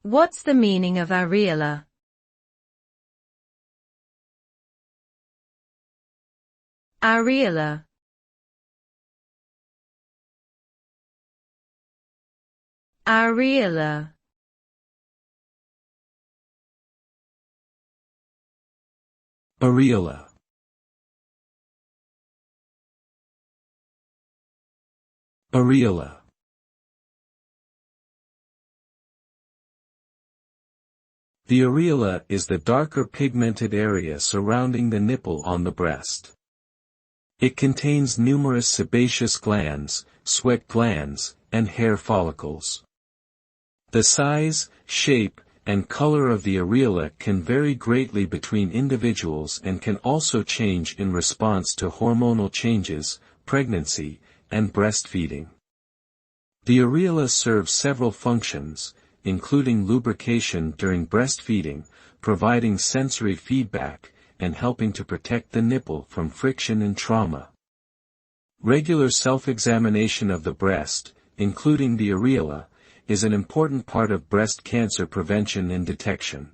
What's the meaning of areola? Areola. Areola. Areola. Areola. The areola is the darker pigmented area surrounding the nipple on the breast. It contains numerous sebaceous glands, sweat glands, and hair follicles. The size, shape, and color of the areola can vary greatly between individuals and can also change in response to hormonal changes, pregnancy, and breastfeeding. The areola serves several functions, including lubrication during breastfeeding, providing sensory feedback, and helping to protect the nipple from friction and trauma. Regular self-examination of the breast, including the areola, is an important part of breast cancer prevention and detection.